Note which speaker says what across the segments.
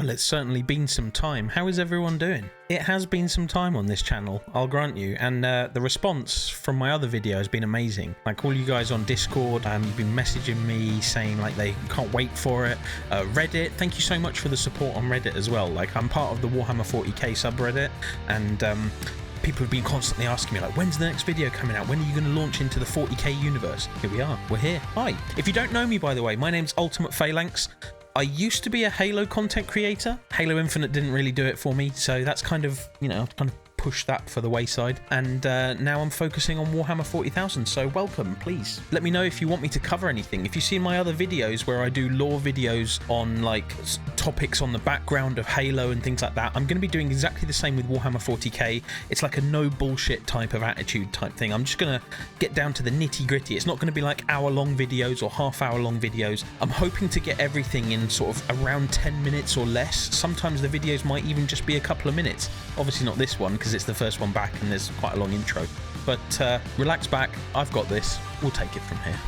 Speaker 1: Well, it's certainly been some time. How is everyone doing? It has been some time on this channel, I'll grant you, and the response from my other video has been amazing. Like all you guys on Discord, you've been messaging me saying like they can't wait for it. Reddit, thank you so much for the support on Reddit as well. Like I'm part of the Warhammer 40k subreddit, and people have been constantly asking me like, when's the next video coming out? When are you going to launch into the 40k universe? Here we are, we're here. Hi. If you don't know me, by the way, my name's Ultimate Phalanx. I used to be a Halo content creator. Halo Infinite didn't really do it for me, so that's kind of, you know, kind of pushed that for the wayside. And now I'm focusing on Warhammer 40,000, so welcome, please. Let me know if you want me to cover anything. If you've seen my other videos where I do lore videos on like topics on the background of Halo and things like that, I'm going to be doing exactly the same with Warhammer 40k. It's like a no bullshit type of attitude type thing. I'm just going to get down to the nitty gritty. It's not going to be like hour-long videos or half-hour-long videos. I'm hoping to get everything in sort of around 10 minutes or less. Sometimes the videos might even just be a couple of minutes. Obviously not this one because it's the first one back and there's quite a long intro. But relax back, I've got this. We'll take it from here.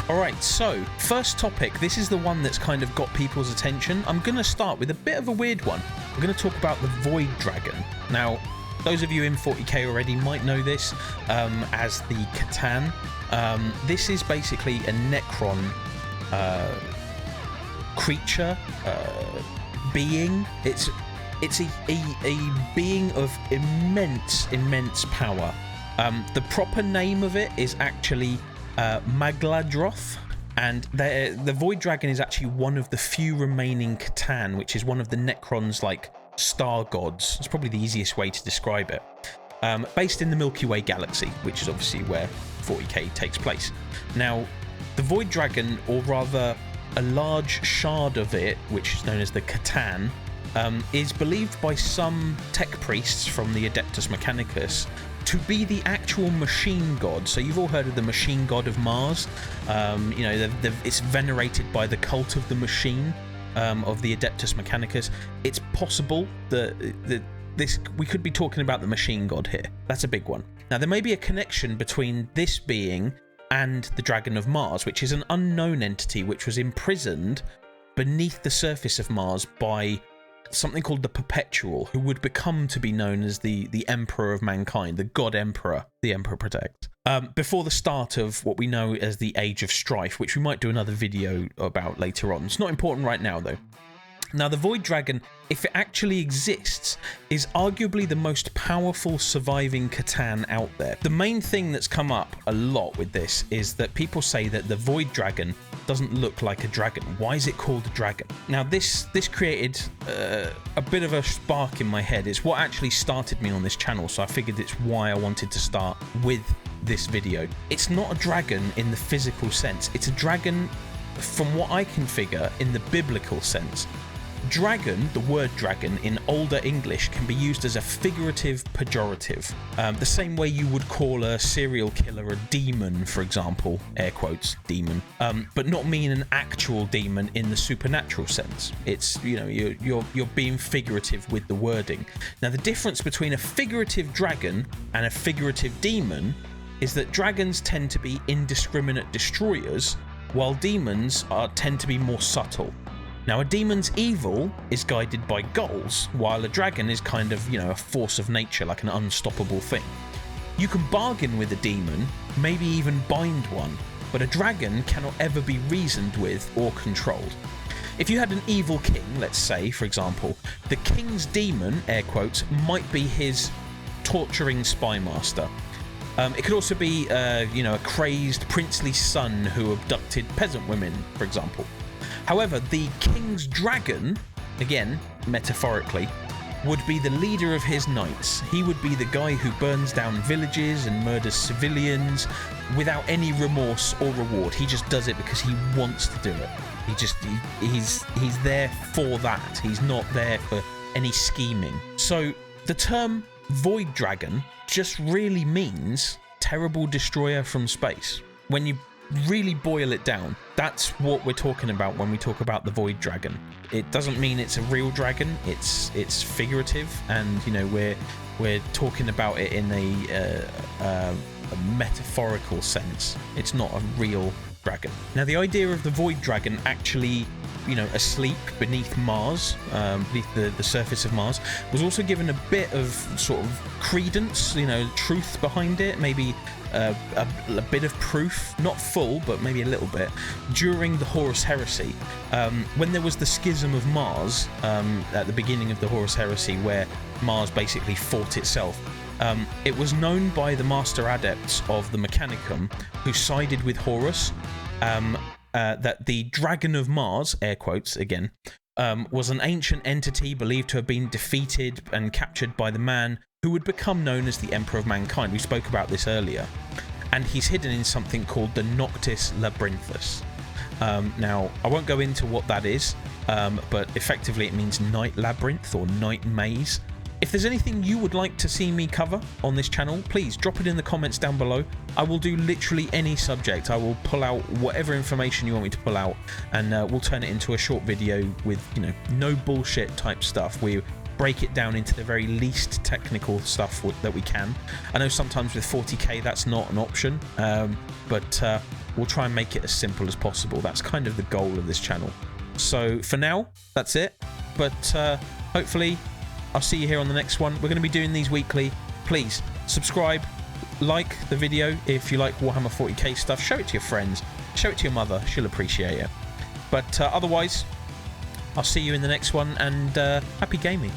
Speaker 1: Alright, so first topic, this is the one that's kind of got people's attention. I'm going to start with a bit of a weird one. We're going to talk about the Void Dragon. Now, those of you in 40k already might know this as the C'tan. This is basically a Necron creature, being. It's a being of immense power. The proper name of it is actually Magladroth, and the Void Dragon is actually one of the few remaining C'tan, which is one of the Necron's like star gods. It's probably the easiest way to describe it. Based in the Milky Way galaxy, which is obviously where 40k takes place. Now, the Void Dragon, or rather a large shard of it, which is known as the C'tan, is believed by some tech priests from the Adeptus Mechanicus to be the actual machine god. So you've all heard of the machine god of Mars. You know, it's venerated by the cult of the machine of the Adeptus Mechanicus. It's possible that we could be talking about the machine god here. That's a big one. Now, there may be a connection between this being and the Dragon of Mars, which is an unknown entity which was imprisoned beneath the surface of Mars by something called the Perpetual, who would become to be known as the Emperor of Mankind, the God Emperor, the Emperor Protect. Before the start of what we know as the Age of Strife, which we might do another video about later on. It's not important right now, though. Now, the Void Dragon, if it actually exists, is arguably the most powerful surviving C'tan out there. The main thing that's come up a lot with this is that people say that the Void Dragon doesn't look like a dragon. Why is it called a dragon? Now, this created a bit of a spark in my head. It's what actually started me on this channel, so I figured it's why I wanted to start with this video. It's not a dragon in the physical sense. It's a dragon, from what I can figure, in the biblical sense. Dragon, the word dragon in older English, can be used as a figurative pejorative. The same way you would call a serial killer a demon, for example, air quotes, demon, but not mean an actual demon in the supernatural sense. It's, you know, you're being figurative with the wording. Now, the difference between a figurative dragon and a figurative demon is that dragons tend to be indiscriminate destroyers, while demons tend to be more subtle. Now, a demon's evil is guided by goals, while a dragon is kind of, you know, a force of nature, like an unstoppable thing. You can bargain with a demon, maybe even bind one, but a dragon cannot ever be reasoned with or controlled. If you had an evil king, let's say, for example, the king's demon, air quotes, might be his torturing spy master. It could also be, you know, a crazed princely son who abducted peasant women, for example. However, the king's dragon, again, metaphorically, would be the leader of his knights. He would be the guy who burns down villages and murders civilians without any remorse or reward. He just does it because he wants to do it. He's there for that. He's not there for any scheming. So the term Void Dragon just really means terrible destroyer from space. When you really boil it down, that's what we're talking about when we talk about the Void Dragon. It doesn't mean it's a real dragon. It's figurative, and you know we're talking about it in a metaphorical sense. It's not a real dragon. Now, the idea of the void dragon actually, you know, asleep beneath Mars, beneath the surface of Mars, was also given a bit of sort of credence, you know, truth behind it, maybe a bit of proof, not full, but maybe a little bit, during the Horus Heresy. When there was the schism of Mars, at the beginning of the Horus Heresy, where Mars basically fought itself, it was known by the Master Adepts of the Mechanicum, who sided with Horus, that the Dragon of Mars, air quotes again, was an ancient entity believed to have been defeated and captured by the man who would become known as the Emperor of Mankind. We spoke about this earlier. And he's hidden in something called the Noctis Labyrinthus. Now, I won't go into what that is, but effectively it means night labyrinth or night maze. If there's anything you would like to see me cover on this channel, please drop it in the comments down below. I will do literally any subject. I will pull out whatever information you want me to pull out, and we'll turn it into a short video with, you know, no bullshit type stuff. We break it down into the very least technical stuff that we can. I know sometimes with 40k that's not an option, but we'll try and make it as simple as possible. That's kind of the goal of this channel. So for now, that's it. But hopefully I'll see you here on the next one. We're going to be doing these weekly. Please subscribe, like the video if you like Warhammer 40k stuff. Show it to your friends. Show it to your mother. She'll appreciate it. But otherwise, I'll see you in the next one, and happy gaming.